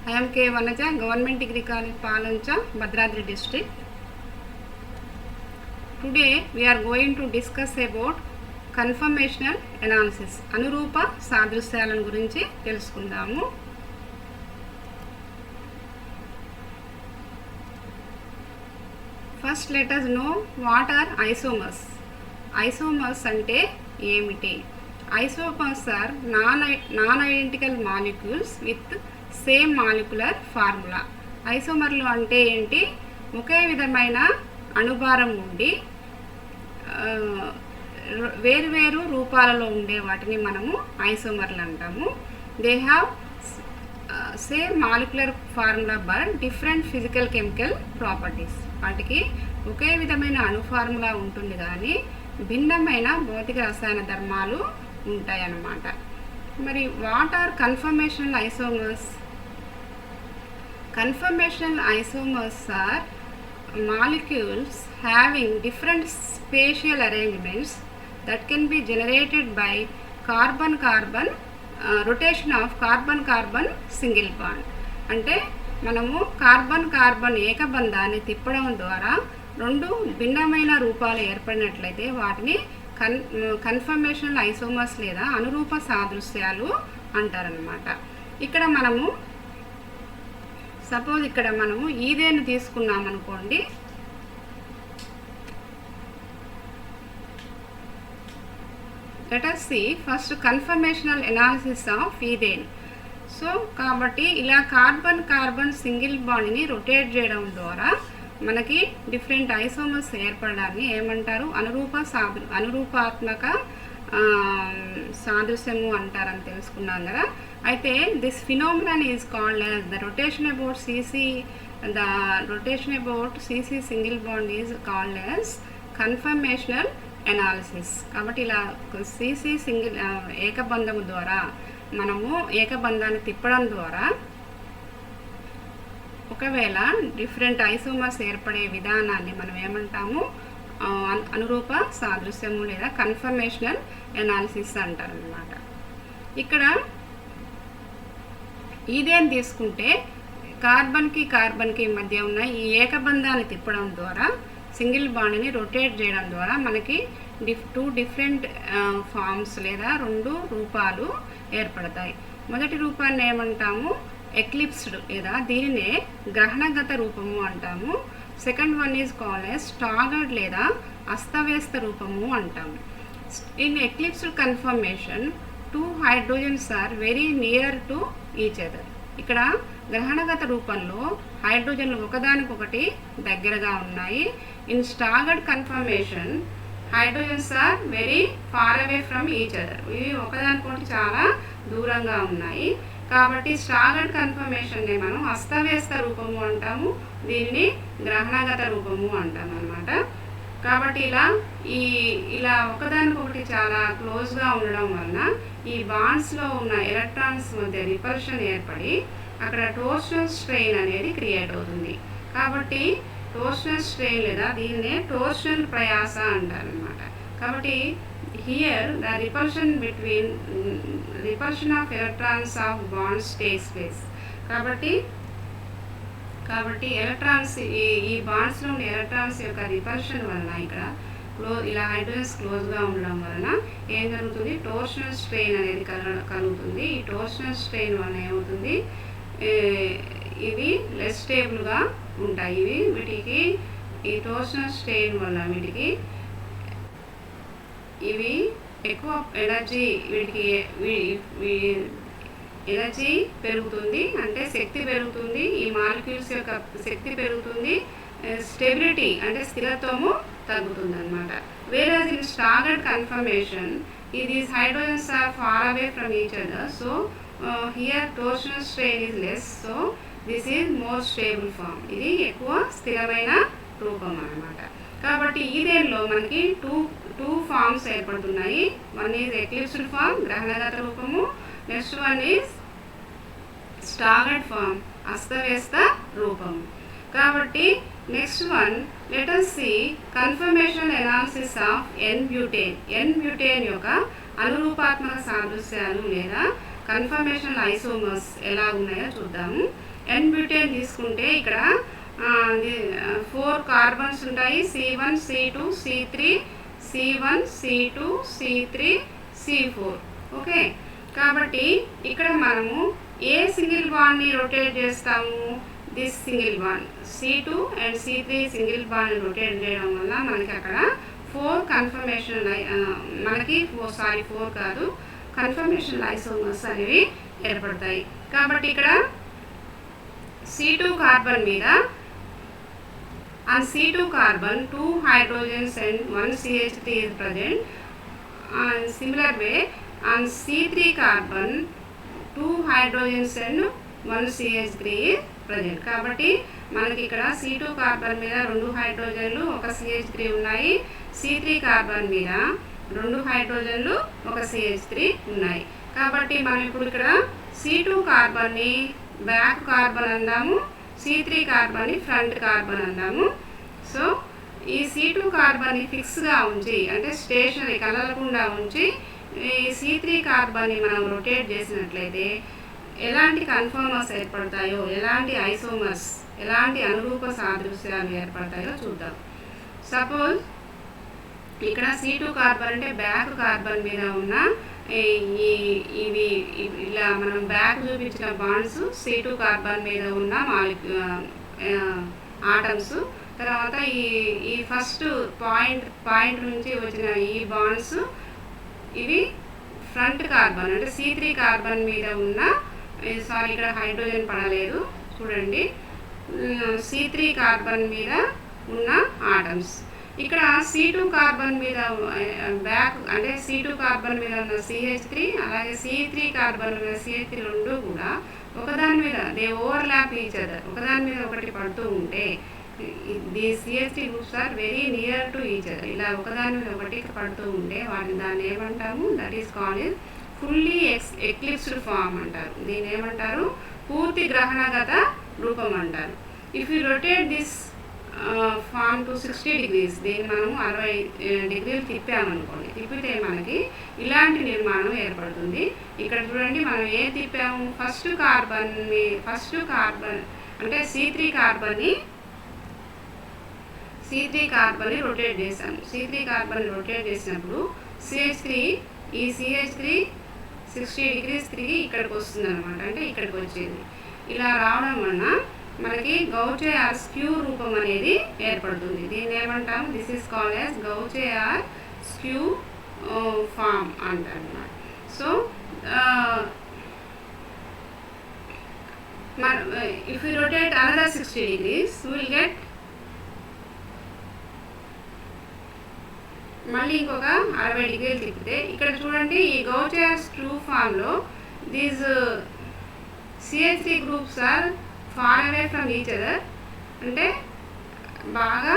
I am K. Vanaja, Government Degree College, Palancha, Bhadradri District. Today we are going to discuss about conformational analysis. Anurupa sadrusyalan gurinchi telusukundamu. First let us know what are isomers. Isomers ante ఏమిటి? Isomers are non-identical molecules with same molecular formula. ఐసోమర్లు అంటే ఏంటి? ఒకే విధమైన అణుభారం ఉండి వేరు రూపాలలో ఉండే వాటిని మనము ఐసోమర్లు అంటాము. They have same molecular formula but different physical chemical properties. వాటికి ఒకే విధమైన అణు ఫార్ములా ఉంటుంది కానీ భిన్నమైన భౌతిక రసాయన ధర్మాలు ఉంటాయన్నమాట. మరి what are conformational isomers? Conformational isomers are molecules having different spatial arrangements that can be generated by carbon-carbon rotation of carbon-carbon single bond. అంటే మనము కార్బన్ ఏకబంధాన్ని తిప్పడం ద్వారా రెండు భిన్నమైన రూపాలు ఏర్పడినట్లయితే వాటిని కన్ఫర్మేషనల్ ఐసోమర్స్ లేదా అనురూప సాదృశ్యాలు అంటారనమాట. ఇక్కడ మనము సపోజ్ ఇక్కడ మనము ఈథేన్ తీసుకున్నాం అనుకోండి. Let us see first conformational analysis of ethane. So కాబట్టి ఇలా కార్బన్ సింగిల్ బాండ్ని రొటేట్ చేయడం ద్వారా మనకి డిఫరెంట్ ఐసోమర్స్ ఏర్పడడాన్ని ఏమంటారు? అనురూపాత్మక సాదృశ్యము అంటారని తెలుసుకున్నాం కదా. అయితే this phenomenon is called as the rotation about CC single bond is called as conformational analysis. కాబట్టి ఇలా సిసి సింగిల్ ఏకబంధము ద్వారా మనము ఏకబంధాన్ని తిప్పడం ద్వారా ఒకవేళ డిఫరెంట్ ఐసోమర్స్ ఏర్పడే విధానాన్ని మనం ఏమంటాము? అనురూప సాదృశ్యము లేదా కన్ఫర్మేషనల్ ఎనాలిసిస్ అంటారనమాట. ఇక్కడ ఈథేన్ తీసుకుంటే కార్బన్కి మధ్య ఉన్న ఈ ఏకబంధాన్ని తిప్పడం ద్వారా సింగిల్ బాండ్ని రొటేట్ చేయడం ద్వారా మనకి టూ డిఫరెంట్ ఫార్మ్స్ లేదా రెండు రూపాలు ఏర్పడతాయి. మొదటి రూపాన్ని ఏమంటాము? ఎక్లిప్స్డ్ లేదా దీనినే గ్రహణగత రూపము అంటాము. Second one is called as staggered లేదా అస్తవ్యస్త రూపము అంటాము. In eclipsed conformation two hydrogens are very near to each other. ఇక్కడ గ్రహణగత రూపంలో హైడ్రోజన్లు ఒకదానికొకటి దగ్గరగా ఉన్నాయి. In staggered conformation hydrogens are very far away from each other. ఇవి ఒకదానికొకటి చాలా దూరంగా ఉన్నాయి. కాబట్టి స్టాగర్డ్ కన్ఫర్మేషన్ని మనం అస్తవ్యస్త రూపము అంటాము, దీనిని గ్రహణగత రూపము అంటాము అన్నమాట. కాబట్టి ఇలా ఒకదానికొకటి చాలా క్లోజ్గా ఉండడం వలన ఈ బాండ్స్లో ఉన్న ఎలక్ట్రాన్స్ మధ్య రిపల్షన్ ఏర్పడి అక్కడ టోర్షనల్ స్ట్రెయిన్ అనేది క్రియేట్ అవుతుంది. కాబట్టి టోర్షనల్ స్ట్రెయిన్ లేదా దీన్నే టోర్షనల్ ప్రయాస అంటారనమాట. కాబట్టి here the repulsion of electrons of wands takes place. కాబట్టి ఎలక్ట్రాన్స్ ఈ బాండ్స్లో ఉండే ఎలక్ట్రాన్స్ యొక్క రిపల్షన్ వలన ఇక్కడ ఇలా హైడ్రోజన్స్ క్లోజ్గా ఉండడం వలన ఏం జరుగుతుంది? టోర్షనల్ స్ట్రెయిన్ అనేది కలుగుతుంది. ఈ టోర్షనల్ స్ట్రెయిన్ వలన ఏమవుతుంది? ఇవి లెస్ స్టేబుల్గా ఉంటాయి. వీటికి ఈ టోర్షనల్ స్ట్రెయిన్ వల్ల ఇవి ఎక్కువ ఎనర్జీ పెరుగుతుంది, అంటే శక్తి పెరుగుతుంది, ఈ మాలిక్యూల్స్ యొక్క శక్తి పెరుగుతుంది, స్టెబిలిటీ అంటే స్థిరత్వము తగ్గుతుంది అనమాట. Whereas in staggered conformation these hydrogens are far away from each other. So here torsional strain is less. So this is more stable form. ఇది ఎక్కువ స్థిరమైన రూపం అన్నమాట. కాబట్టి ఈథేన్లో మనకి టూ ఫార్మ్స్ ఏర్పడుతున్నాయి. వన్ ఈజ్ ఎక్లిప్స్డ్ ఫార్మ్ గ్రహణగత రూపము, next one is staggered form అస్తవ్యస్త రూపము. కాబట్టి next one let us see conformational analysis of N-బ్యూటేన్ యొక్క అనురూపాత్మక సాదృశ్యాలు లేదా కన్ఫర్మేషనల్ ఐసోమర్స్ ఎలా ఉన్నాయో చూద్దాము. ఎన్ బ్యూటేన్ తీసుకుంటే ఇక్కడ 4 కార్బన్స్ ఉంటాయి, C1 C2 C3 C1 C2 C3 C4. Okay, కాబట్టి ఇక్కడ మనము ఏ సింగిల్ బాండ్ని రొటేట్ చేస్తాము, this single bond C2 and C3 single బాండ్ని రొటేట్ చేయడం వల్ల మనకి అక్కడ 4 కన్ఫర్మేషన్ మనకి 4 కాదు కన్ఫర్మేషన్ ఐసోమర్స్ అనేవి ఏర్పడతాయి. కాబట్టి ఇక్కడ C2 కార్బన్ మీద on C2 carbon 2 hydrogens and 1 CH3 is present. And similar way on C3 carbon 2 hydrogens and 1 CH3 is present. కాబట్టి మనకి ఇక్కడ C2 కార్బన్ మీద 2 హైడ్రోజన్లు 1 CH3 ఉన్నాయి, C3 కార్బన్ మీద 2 హైడ్రోజన్లు 1 CH3 ఉన్నాయి. కాబట్టి మనం ఇప్పుడు ఇక్కడ C2 కార్బన్ని బ్యాక్ కార్బన్ అందాము, C3 కార్బన్ని ఫ్రంట్ కార్బన్ అందాము. సో ఈ C2 కార్బన్ని ఫిక్స్గా ఉంచి అంటే స్టేషనరీ కదలకుండా ఉంచి ఈ C3 కార్బన్ని మనం రొటేట్ చేసినట్లయితే ఎలాంటి కన్ఫర్మర్స్ ఏర్పడతాయో, ఎలాంటి ఐసోమర్స్, ఎలాంటి అనురూప సాదృశ్యాలు ఏర్పడతాయో చూద్దాం. సపోజ్ ఇక్కడ C2 కార్బన్ అంటే బ్యాక్ కార్బన్ మీద ఉన్న ఇవి ఇలా మనం బ్యాక్ చూపించిన బాండ్స్ C2 కార్బన్ మీద ఉన్న ఆటమ్స్. తర్వాత ఈ ఫస్ట్ పాయింట్ నుంచి వచ్చిన ఈ బాండ్స్ ఇవి ఫ్రంట్ కార్బన్ అంటే C3 కార్బన్ మీద ఉన్న ఇక్కడ హైడ్రోజన్ పడలేదు చూడండి, C3 కార్బన్ మీద ఉన్న ఆటమ్స్. ఇక్కడ C2 కార్బన్ మీద బ్యాక్ అంటే C2 కార్బన్ మీద ఉన్న CH3 అలాగే C3 కార్బన్ మీద CH3 రెండు కూడా ఒకదాని మీద దే ఓవర్లాప్ ఈచ్ అదర్, ఒకదాని మీద ఒకటి పడుతూ ఉంటే the CH3 groups are very near to each other. ఇలా ఒకదాని మీద ఒకటి పడుతూ ఉంటే దాన్ని ఏమంటాము, that is called fully eclipsed form అంటారు. దీన్ని ఏమంటారు, పూర్తి గ్రహణగత రూపం అంటారు. If you rotate this form to 60 degrees, దీన్ని మనము 60 డిగ్రీలు తిప్పామనుకోండి, తిప్పితే మనకి ఇలాంటి నిర్మాణం ఏర్పడుతుంది. ఇక్కడ చూడండి మనం ఏ తిప్పాము, ఫస్ట్ కార్బన్ అంటే C3 కార్బన్ని రొటేట్ చేసాము. C3 కార్బన్ని రొటేట్ చేసినప్పుడు CH3 60 degrees తిరిగి ఇక్కడికి వస్తుంది అనమాట, అంటే ఇక్కడికి వచ్చింది. ఇలా రావడం వలన మనకి గౌచే ఆర్ స్క్యూ రూపం అనేది ఏర్పడుతుంది. దీన్ని ఏమంటాము, this is called as gauche or skew form అంటారు అన్నమాట. So if you rotate another 60 degrees will get మళ్ళీ ఇంకొక 60 డిగ్రీలు తిప్పితే ఇక్కడ చూడండి ఈ గౌచే ఆర్ స్క్యూ ఫామ్లో these CH3 groups are far away from each other, అంటే బాగా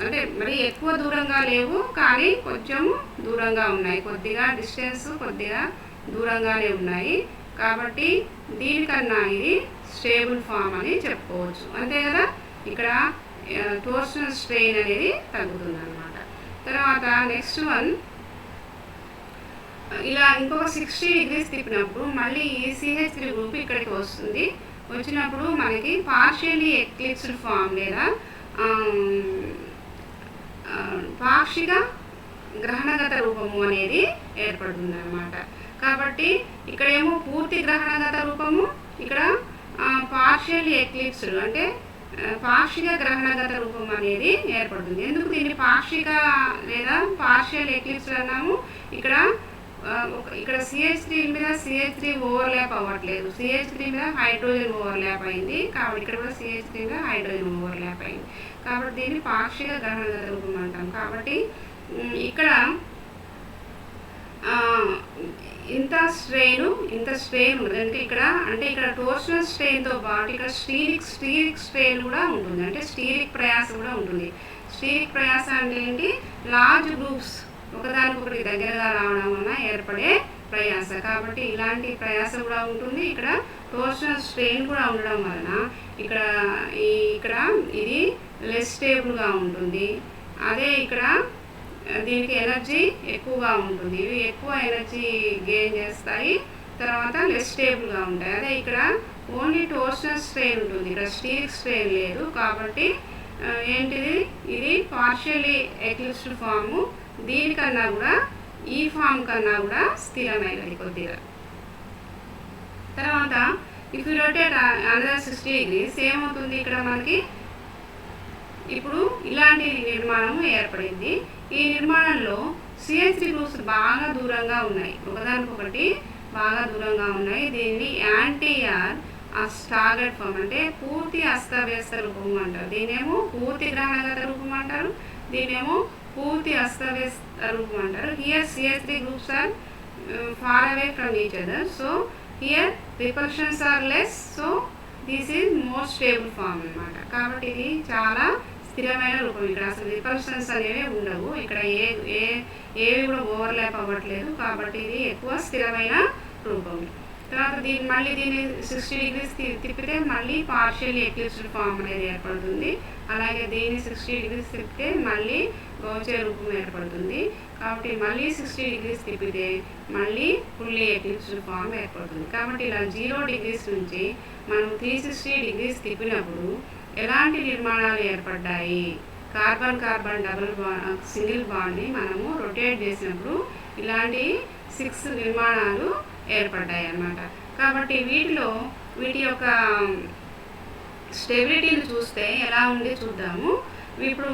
అంటే మరి ఎక్కువ దూరంగా లేవు కానీ కొంచెం దూరంగా ఉన్నాయి, కొద్దిగా డిస్టెన్స్ కొద్దిగా దూరంగానే ఉన్నాయి. కాబట్టి దీనికన్నా ఇది స్టేబుల్ ఫామ్ అని చెప్పుకోవచ్చు, అంతే కదా. ఇక్కడ టోర్షనల్ స్ట్రెయిన్ అనేది తగ్గుతుంది అన్నమాట. తర్వాత నెక్స్ట్ వన్, ఇలా ఇంకొక 60 degrees తిప్పినప్పుడు మళ్ళీ ఈ CH3 గ్రూప్ ఇక్కడికి వస్తుంది. వచ్చినప్పుడు మనకి పార్షియలీ ఎక్లిప్స్డ్ ఫామ్ లేదా పాక్షిక గ్రహణగత రూపము అనేది ఏర్పడుతుంది అన్నమాట. కాబట్టి ఇక్కడేమో పూర్తి గ్రహణగత రూపము, ఇక్కడ పార్షియలీ ఎక్లిప్స్డ్ అంటే పాక్షిక గ్రహణగత రూపం అనేది ఏర్పడుతుంది. ఎందుకు దీన్ని పాక్షిక లేదా పార్షియల్ ఎక్లిప్స్డ్ అన్నాము, ఇక్కడ CH3 మీద CH3 ఓవర్లాప్ అవ్వట్లేదు, CH3 మీద హైడ్రోజన్ ఓవర్లాప్ అయింది, కాబట్టి ఇక్కడ కూడా CH3 మీద హైడ్రోజన్ ఓవర్లాప్ అయింది. కాబట్టి దీన్ని పాక్షిక గ్రహణగత రూపం అంటాం. కాబట్టి ఇక్కడ ఇంత స్ట్రెయిన్ ఉంటుంది, అంటే ఇక్కడ టోర్షనల్ స్ట్రెయిన్తో పాటు ఇక్కడ స్టీరిక్ స్ట్రెయిన్ కూడా ఉంటుంది, అంటే స్టీరిక్ ప్రయాస కూడా ఉంటుంది. స్టీరిక్ ప్రయాస అంటే ఏంటి, లార్జ్ గ్రూప్స్ ఒకదానికొకటి దగ్గరగా రావడం వలన ఏర్పడే ప్రయాస. కాబట్టి ఇలాంటి ప్రయాస కూడా ఉంటుంది. ఇక్కడ టోర్షనల్ స్ట్రెయిన్ కూడా ఉండడం వలన ఇక్కడ ఇది లెస్ స్టేబుల్గా ఉంటుంది. అదే ఇక్కడ దీనికి ఎనర్జీ ఎక్కువగా ఉంటుంది, ఇవి ఎక్కువ ఎనర్జీ గెయిన్ చేస్తాయి, తర్వాత లెస్ స్టేబుల్గా ఉంటాయి. అదే ఇక్కడ ఓన్లీ టోర్షనల్ స్ట్రెయిన్ ఉంటుంది, ఇక్కడ స్టీరిక్ స్ట్రెయిన్ లేదు. కాబట్టి ఏంటిది, ఇది పార్షియలీ ఎక్లిప్స్డ్ ఫాము. దీనికన్నా కూడా ఈ ఫామ్ కన్నా కూడా స్థిరమైనది కొద్దిగా. తర్వాత if you rotate another 60 degrees ఏమవుతుంది, ఇక్కడ మనకి ఇప్పుడు ఇలాంటి నిర్మాణం ఏర్పడింది. ఈ నిర్మాణంలో CH3 గ్రూప్స్ బాగా దూరంగా ఉన్నాయి, ఒకదానికొకటి బాగా దూరంగా ఉన్నాయి. దీన్ని యాంటీఆర్ స్టాగర్డ్ ఫామ్ అంటే పూర్తి అస్తవ్యస్త రూపము అంటారు. దీనేమో పూర్తి గ్రహణగత రూపం అంటారు, దీనేమో పూర్తి అస్తవ్యస్త రూపం అంటారు. Here CH3 groups are far away from each other, so here repulsions are less, so this is more stable form అన్నమాట. కాబట్టి ఇది చాలా స్థిరమైన రూపం. ఇక్కడ అసలు రిపల్షన్స్ అనేవి ఉండవు, ఇక్కడ ఏవి కూడా ఓవర్లాప్ అవ్వట్లేదు. కాబట్టి ఇది ఎక్కువ స్థిరమైన రూపం. తర్వాత మళ్ళీ దీన్ని 60 degrees తిప్పితే మళ్ళీ పార్షియల్లీ ఎక్లిప్స్డ్ ఫామ్ అనేది ఏర్పడుతుంది. అలాగే దీన్ని 60 degrees తిప్పితే మళ్ళీ గౌచే రూపం ఏర్పడుతుంది. కాబట్టి మళ్ళీ 60 degrees తిప్పితే మళ్ళీ ఫుల్లీ ఎక్లిప్స్డ్ ఫామ్ ఏర్పడుతుంది. కాబట్టి ఇలా 0 degrees నుంచి మనం 360 degrees తిప్పినప్పుడు ఎలాంటి నిర్మాణాలు ఏర్పడ్డాయి, కార్బన్ కార్బన్ సింగిల్ బాండ్ని మనము రొటేట్ చేసినప్పుడు ఇలాంటి 6 నిర్మాణాలు ఏర్పడ్డాయి అన్నమాట. కాబట్టి వీటి యొక్క స్టెబిలిటీని చూస్తే ఎలా ఉంది చూద్దాము. ఇప్పుడు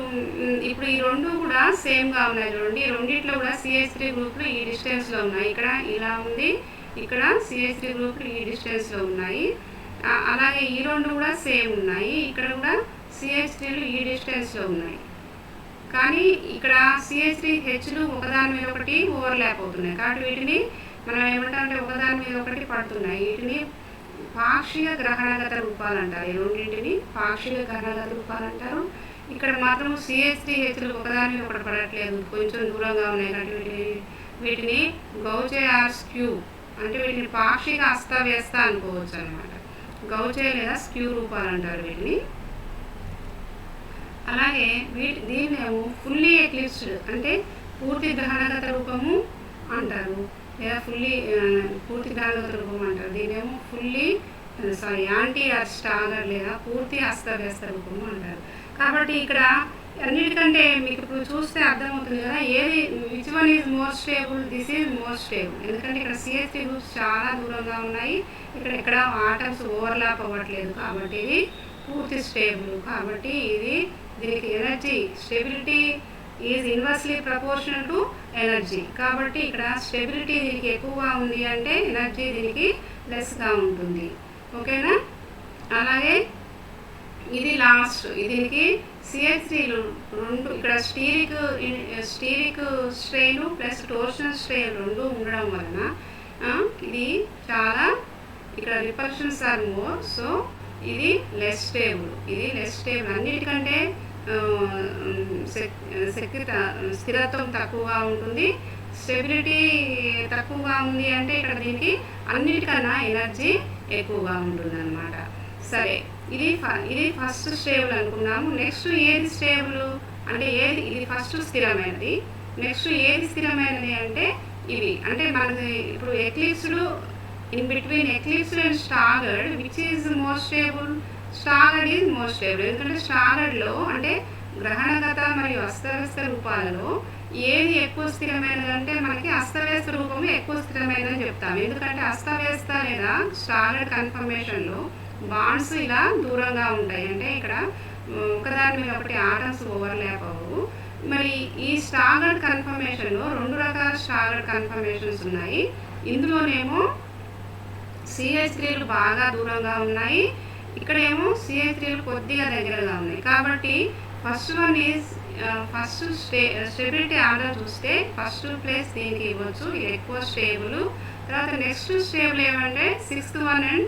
ఈ రెండు కూడా సేమ్గా ఉన్నాయి చూడండి. ఈ రెండిట్లో కూడా CH3 గ్రూప్లు ఈ డిస్టెన్స్లో ఉన్నాయి. ఇక్కడ ఇలా ఉంది, ఇక్కడ CH3 గ్రూప్లు ఈ డిస్టెన్స్లో ఉన్నాయి. అలాగే ఈ రెండు కూడా సేమ్ ఉన్నాయి, ఇక్కడ కూడా CH3లు ఈ డిస్టెన్స్లో ఉన్నాయి. కానీ ఇక్కడ CH3Hలు ఒకదాని మీద ఒకటి ఓవర్లాప్ అవుతున్నాయి. కాబట్టి వీటిని మనం ఏమంటామంటే ఒకదాని మీద ఒకటి పడుతున్నాయి. వీటిని పాక్షిక గ్రహణగత రూపాలు అంటారు. ఈ రెండింటిని పాక్షిక గ్రహణగత రూపాలు అంటారు. ఇక్కడ మాత్రం CH3Hలు ఒకదాని మీద ఒకటి పడట్లేదు, కొంచెం దూరంగా ఉన్నాయి. కాబట్టి వీటిని గౌచే ఆర్ స్క్యూ అంటే వీటిని పాక్షిక అస్తవ్యస్త అనుకోవచ్చు అనమాట. గౌచే లేదా స్క్యూ రూపాలు అంటారు వీటిని. అలాగే దీన్నేమో ఫుల్లీ ఎక్లిప్స్డ్ అంటే పూర్తి గ్రహణగత రూపము అంటారు, లేదా పూర్తి గ్రహణగత రూపం అంటారు. దీనేమో యాంటీఆర్ స్టాగర్ లేదా పూర్తి అస్తవ్యస్త రూపము అంటారు. కాబట్టి ఇక్కడ అన్నిటికంటే మీకు ఇప్పుడు చూస్తే అర్థమవుతుంది కదా, which one is more stable, this is more stable. ఎందుకంటే ఇక్కడ CH3 గ్రూప్స్ చాలా దూరంగా ఉన్నాయి, ఇక్కడ ఆటమ్స్ ఓవర్లాప్ అవ్వట్లేదు. కాబట్టి ఇది పూర్తి స్టేబుల్. కాబట్టి దీనికి energy stability is inversely proportional to energy. కాబట్టి ఇక్కడ స్టెబిలిటీ దీనికి ఎక్కువగా ఉంది అంటే ఎనర్జీ దీనికి లెస్గా ఉంటుంది. ఓకేనా. అలాగే ఇది లాస్ట్, దీనికి CH3లు రెండు ఇక్కడ steric strain plus torsional strain రెండు ఉండడం వలన ఇది చాలా ఇక్కడ రిపల్షన్స్ ఆర్ మోర్, సో ఇది లెస్ స్టేబుల్. అన్నిటికంటే స్థిరత్వం తక్కువగా ఉంటుంది, స్టెబిలిటీ తక్కువగా ఉంది అంటే ఇక్కడ దీనికి అన్నిటికన్నా ఎనర్జీ ఎక్కువగా ఉంటుంది అన్నమాట. సరే, ఇది ఫస్ట్ స్టేబుల్ అనుకున్నాము. నెక్స్ట్ ఏది స్టేబుల్ అంటే ఇది ఫస్ట్ స్థిరమైనది. నెక్స్ట్ ఏది స్థిరమైనది అంటే ఇవి. అంటే మనకి ఇప్పుడు eclipsed, in between eclipsed and staggered which is more stable? Staggered is more stable. ఎందుకంటే స్టాగర్డ్లో అంటే గ్రహణగత మరియు అస్తవ్యస్త రూపాలలో ఏది ఎక్కువ స్థిరమైనది అంటే మనకి అస్తవ్యస్త రూపము ఎక్కువ స్థిరమైనదని చెప్తాము. ఎందుకంటే అస్తవ్యస్త లేదా స్టాగర్డ్ కన్ఫర్మేషన్లో బాండ్స్ ఇలా దూరంగా ఉంటాయి, అంటే ఇక్కడ ఒకదాని మీద ఒకటి ఆటమ్స్ ఓవర్లాప్ అవ్వవు. మరి ఈ స్టాగర్డ్ కన్ఫర్మేషన్లో రెండు రకాల స్టాగర్డ్ కన్ఫర్మేషన్స్ ఉన్నాయి. ఇందులోనేమో CH3లు బాగా దూరంగా ఉన్నాయి, ఇక్కడేమో CH3లు కొద్దిగా దగ్గరగా ఉన్నాయి. కాబట్టి first one is stability order చూస్తే ఫస్ట్ ప్లేస్ దీనికి ఇవ్వచ్చు, ఇది ఎక్కువ స్టేబుల్. తర్వాత నెక్స్ట్ స్టేబుల్ ఏమంటే 6th one and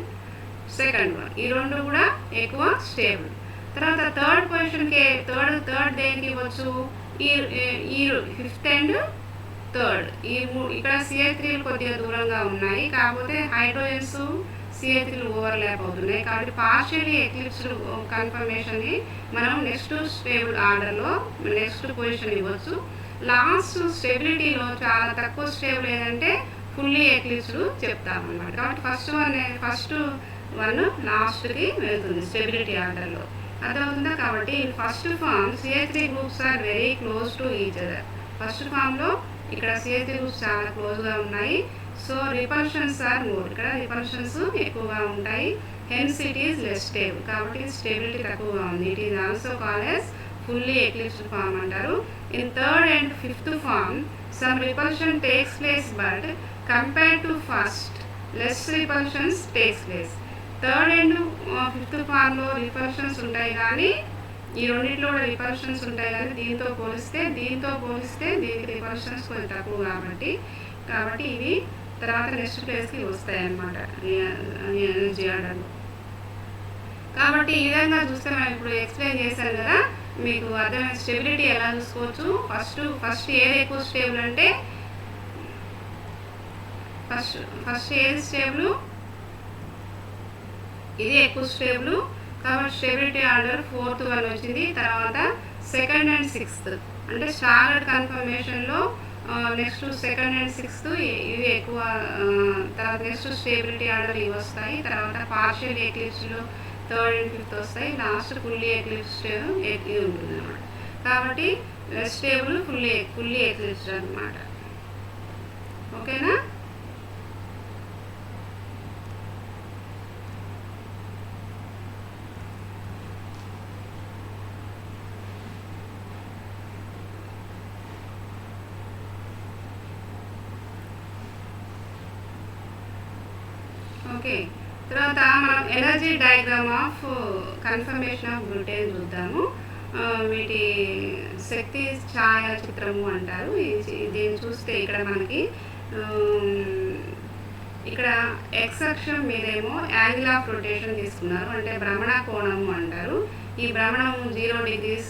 2nd one, ఈ రెండు కూడా ఎక్కువ స్టేబుల్. తర్వాత థర్డ్ పొజిషన్కి థర్డ్ దేనికి ఇవ్వచ్చు, ఈ 5th అండ్ 3rd. ఇక్కడ CH3లు కొద్దిగా దూరంగా ఉన్నాయి, కాకపోతే హైడ్రోజన్స్ CH3లు ఓవర్లాప్ అవుతున్నాయి. కాబట్టి పార్షియల్లీ ఎక్లిప్స్డ్ కన్ఫర్మేషన్ని మనం నెక్స్ట్ స్టేబుల్ ఆర్డర్లో నెక్స్ట్ పొజిషన్ ఇవ్వచ్చు. లాస్ట్ స్టెబిలిటీలో చాలా తక్కువ స్టేబుల్ ఏదంటే ఫుల్లీ ఎక్లిప్స్డ్ చెప్తామన్నమాట. కాబట్టి ఫస్ట్ 1 లాస్ట్కి వెళ్తుంది స్టెబిలిటీ ఆర్డర్లో. అర్థమవుతుందా? కాబట్టి first form CH3 groups are very close to each other. First ఫామ్లో ఇక్కడ CH3 గ్రూప్స్ చాలా క్లోజ్గా ఉన్నాయి. సో రిపల్షన్స్ ఆర్ మోర్, ఇక్కడ రిపల్షన్స్ ఎక్కువగా ఉంటాయి. Hence it is less stable, కాబట్టి స్టెబిలిటీ తక్కువగా ఉంది. It is also called as fully eclipsed form అంటారు. In third and fifth form some repulsion takes place, but compare to first less repulsions takes place. Third and fifth ఫామ్లో repulsions ఉంటాయి, కానీ ఈ రెండింటిలో కూడా రిపల్షన్స్ ఉంటాయి, కానీ దీంతో పోలిస్తే దీనికి రిపల్షన్స్ కొంచెం తక్కువ కాబట్టి ఇవి తర్వాత నెక్స్ట్ ప్లేస్కి వస్తాయి అన్నమాట ఎనర్జీ ఆర్డర్లో. కాబట్టి ఈ విధంగా చూస్తే మనం ఇప్పుడు ఎక్స్ప్లెయిన్ చేశాను కదా, మీకు అర్థమైన స్టెబిలిటీ ఎలా చూసుకోవచ్చు. ఫస్ట్ ఏది ఎక్కువ స్టేబుల్ అంటే ఫస్ట్ ఏది స్టేబుల్, ఇది ఎక్కువ స్టేబుల్. కాబట్టి స్టెబిలిటీ ఆర్డర్ 4th 1 వచ్చింది. తర్వాత సెకండ్ అండ్ సిక్స్త్ అంటే స్టాగర్డ్ కన్ఫర్మేషన్లో నెక్స్ట్ సెకండ్ అండ్ సిక్స్త్ ఇవి ఎక్కువ. తర్వాత నెక్స్ట్ స్టేబిలిటీ ఆర్డర్ ఇవి వస్తాయి. తర్వాత పార్షియల్ ఎక్లిప్స్లో థర్డ్ అండ్ ఫిఫ్త్ వస్తాయి. లాస్ట్ ఫుల్లీ ఎక్లిప్స్ ఇది ఉంటుంది అన్నమాట. కాబట్టి స్టేబుల్ ఫుల్లీ ఎక్లిప్స్డ్ అనమాట. ఓకేనా? ఓకే, తర్వాత మనం energy diagram of confirmation of gluten చూద్దాము. వీటి శక్తి ఛాయాచిత్రము అంటారు. దీన్ని చూస్తే ఇక్కడ మనకి ఇక్కడ ఎక్స్ అక్షం మీదేమో యాంగిల్ ఆఫ్ రొటేషన్ తీసుకున్నారు, అంటే భ్రమణ కోణము అంటారు. ఈ భ్రమణము 0 degrees,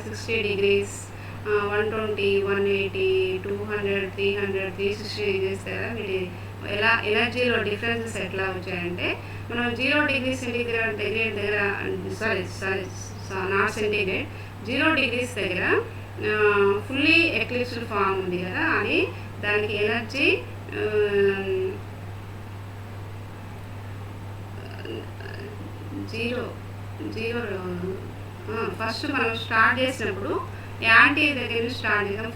60 degrees, 120, 180, 200, 300, 360 degrees కదా. వీటి ఎలా ఎనర్జీలో డిఫరెన్సెస్ ఎట్లా వచ్చాయంటే, మనం 0 degree సెంటీగ్రేడ్ దగ్గర నాట్ సెంటీగ్రేడ్ 0 degrees దగ్గర ఫుల్లీ ఎక్లిప్స్డ్ ఫామ్ ఉంది కదా, అని దానికి ఎనర్జీ 0 ఫస్ట్ మనం స్టార్ట్ చేసినప్పుడు యాంటీ దగ్గర నుంచి స్టార్ట్ చేసాం.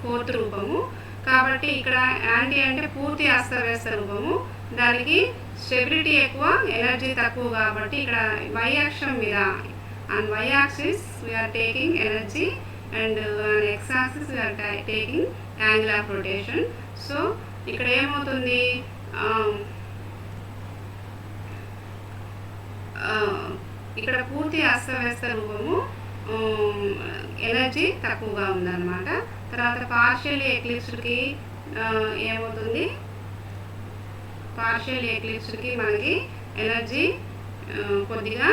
ఫోర్త్ రూపము. కాబట్టి ఇక్కడ యాంటీ అంటే పూర్తి అస్తవ్యస్త రూపము, దానికి స్టెబిలిటీ ఎక్కువ, ఎనర్జీ తక్కువ. కాబట్టి ఇక్కడ y అక్షం మీద on y axis we're taking energy and on x axis we're taking angle of rotation. So ఇక్కడ ఏమవుతుంది, ఇక్కడ పూర్తి అస్తవ్యస్త రూపము, ఎనర్జీ తక్కువగా ఉందన్నమాట. తర్వాత పార్షియల్ ఎక్లిప్స్డ్కి ఏమవుతుంది, పార్షియల్ ఎక్లిప్స్డ్కి మనకి ఎనర్జీ కొద్దిగా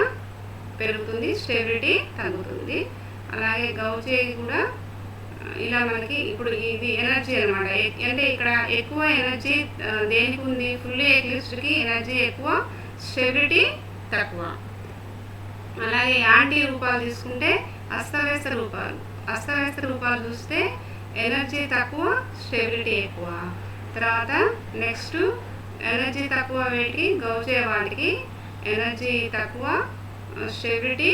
పెరుగుతుంది, స్టెబిలిటీ తగ్గుతుంది. అలాగే గౌచే కూడా ఇలా మనకి ఇప్పుడు ఇది ఎనర్జీ అనమాట. అంటే ఇక్కడ ఎక్కువ ఎనర్జీ దేనికి ఉంది, ఫుల్లీ ఎక్లిప్స్డ్కి ఎనర్జీ ఎక్కువ, స్టెబిలిటీ తక్కువ. అలాగే యాంటీ రూపాలు తీసుకుంటే అస్తవ్యస్త రూపాలు చూస్తే ఎనర్జీ తక్కువ, స్టెబిలిటీ ఎక్కువ. తర్వాత నెక్స్ట్ ఎనర్జీ తక్కువ వేటికి, గౌచే వాటికి ఎనర్జీ తక్కువ, స్టెబిలిటీ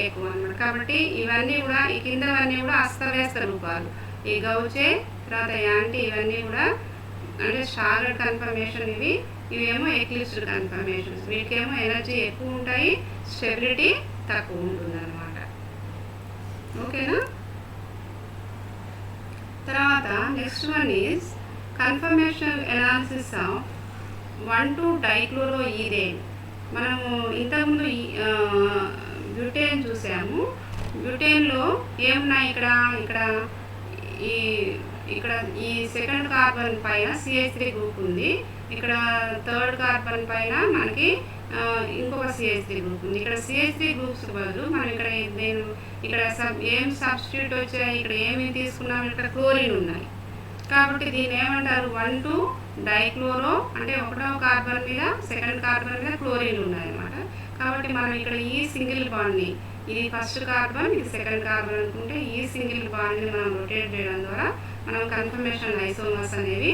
ఎక్కువ అన్నమాట. కాబట్టి ఇవన్నీ కూడా ఈ కిందవన్నీ కూడా అస్తవ్యస్త రూపాలు. ఈ గౌచే తర్వాత యాంటీ ఇవన్నీ కూడా అంటే స్టాగర్డ్ కన్ఫర్మేషన్, ఇవేమో ఎక్లిప్స్డ్ కన్ఫర్మేషన్స్. వీటికేమో ఎనర్జీ ఎక్కువ ఉంటాయి, స్టెబిలిటీ తక్కువ ఉంటుంది అన్నమాట. ఓకేనా? తర్వాత next one is conformation analysis of 1,2-డైక్లోరోఈథేన్. మనము ఇంతకుముందు బ్యూటేన్ చూసాము. బ్యూటేన్లో ఏమున్నాయి, ఇక్కడ ఈ సెకండ్ కార్బన్ పైన CH3 గ్రూప్ ఉంది. ఇక్కడ థర్డ్ కార్బన్ పైన మనకి ఇంకొక CH3 గ్రూప్ ఉంది. ఇక్కడ CH3 గ్రూప్స్ బదులు మనం ఇక్కడ ఏం సబ్స్టిట్యూట్ వచ్చాయి, ఇక్కడ ఏమి తీసుకున్నాం, ఇక్కడ క్లోరిన్ ఉన్నాయి. కాబట్టి దీన్ని ఏమంటారు, 1,2-డైక్లోరో, అంటే 1వ కార్బన్ మీద సెకండ్ కార్బన్ మీద క్లోరిన్ ఉన్నాయన్నమాట. కాబట్టి మనం ఇక్కడ ఈ సింగిల్ బాండ్ని, ఇది ఫస్ట్ కార్బన్, ఇది సెకండ్ కార్బన్ అనుకుంటే, ఈ సింగిల్ బాండ్ని మనం రొటేట్ చేయడం ద్వారా మనం కన్ఫర్మేషన్ ఐసోమర్స్ అనేవి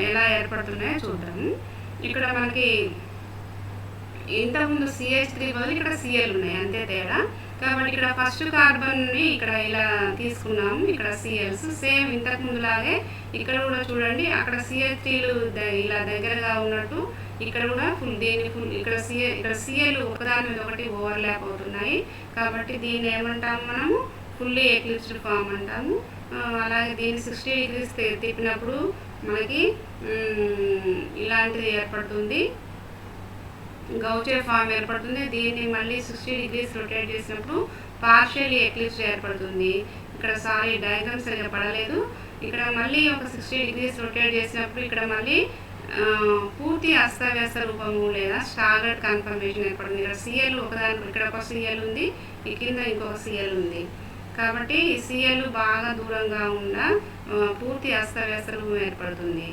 ఎలా ఏర్పడుతున్నాయో చూద్దాము. ఇక్కడ మనకి ఇంతకుముందు CH3 బదులు ఇక్కడ Cl ఉన్నాయి, అంతే తేడా. కాబట్టి ఇక్కడ ఫస్ట్ కార్బన్ని ఇక్కడ ఇలా తీసుకున్నాము, ఇక్కడ Cls సేమ్ ఇంతకు ముందులాగే ఇక్కడ కూడా చూడండి, అక్కడ CH3లు ఇలా దగ్గరగా ఉన్నట్టు ఇక్కడ కూడా ఇక్కడ Cl ఒకదాని మీద ఒకటి ఓవర్లాప్ అవుతున్నాయి. కాబట్టి దీన్ని ఏమంటాము మనము ఫుల్లీ ఎక్లిప్స్డ్ ఫామ్ అంటాము. అలాగే దీన్ని 60 degrees తిప్పినప్పుడు మనకి ఇలాంటిది ఏర్పడుతుంది, గౌచే ఫామ్ ఏర్పడుతుంది. దీన్ని మళ్ళీ 60 degrees రొటేట్ చేసినప్పుడు పార్షియల్లీ ఎక్లిప్స్ ఏర్పడుతుంది. ఇక్కడ సారీ డయాగ్రామ్ సరిగా పడలేదు. ఇక్కడ మళ్ళీ ఒక 60 degrees రొటేట్ చేసినప్పుడు ఇక్కడ మళ్ళీ పూర్తి అస్తవ్యస్త రూపము లేదా స్టాగర్డ్ కన్ఫర్మేషన్ ఏర్పడుతుంది. ఇక్కడ Cl ఒకదాని, ఇక్కడ ఒక Cl ఉంది, ఈ కింద ఇంకొక Cl ఉంది. కాబట్టి ఈ Cl బాగా దూరంగా ఉన్న పూర్తి అస్తవ్యస్త రూపం ఏర్పడుతుంది.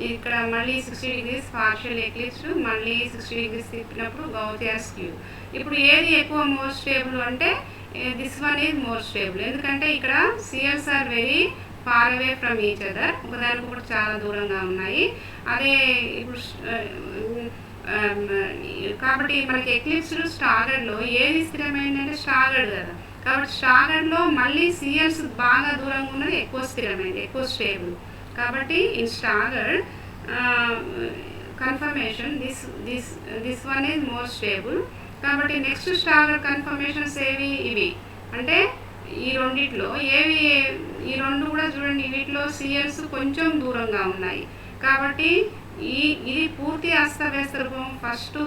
ఇక్కడ మళ్ళీ 60 degrees పార్షియల్ ఎక్లిప్స్డ్, మళ్ళీ 60 degrees తిప్పినప్పుడు గౌసియస్ క్యూ. ఇప్పుడు ఏది ఎక్కువ మోర్ స్టేబుల్ అంటే this one is more stable. ఎందుకంటే ఇక్కడ Cls are very far away from each other, ఒకదానికొకటి చాలా దూరంగా ఉన్నాయి. అదే ఇప్పుడు కాబట్టి మనకి ఎక్లిప్స్డ్ స్టాగర్డ్లో ఏది స్థిరమైందంటే స్టాగర్డ్ కదా. కాబట్టి స్టాగర్డ్లో మళ్ళీ Cls బాగా దూరంగా ఉన్నది ఎక్కువ స్థిరమైంది, ఎక్కువ స్టేబుల్. కాబట్టి in staggered confirmation this one is more stable. కాబట్టి నెక్స్ట్ స్టాగర్డ్ కన్ఫర్మేషన్స్ ఏవి ఇవి అంటే ఈ రెండిట్లో ఏవి, ఈ రెండు కూడా చూడండి, వీటిలో Cls కొంచెం దూరంగా ఉన్నాయి. కాబట్టి ఇది పూర్తి అస్తవ్యస్త రూపం ఫస్ట్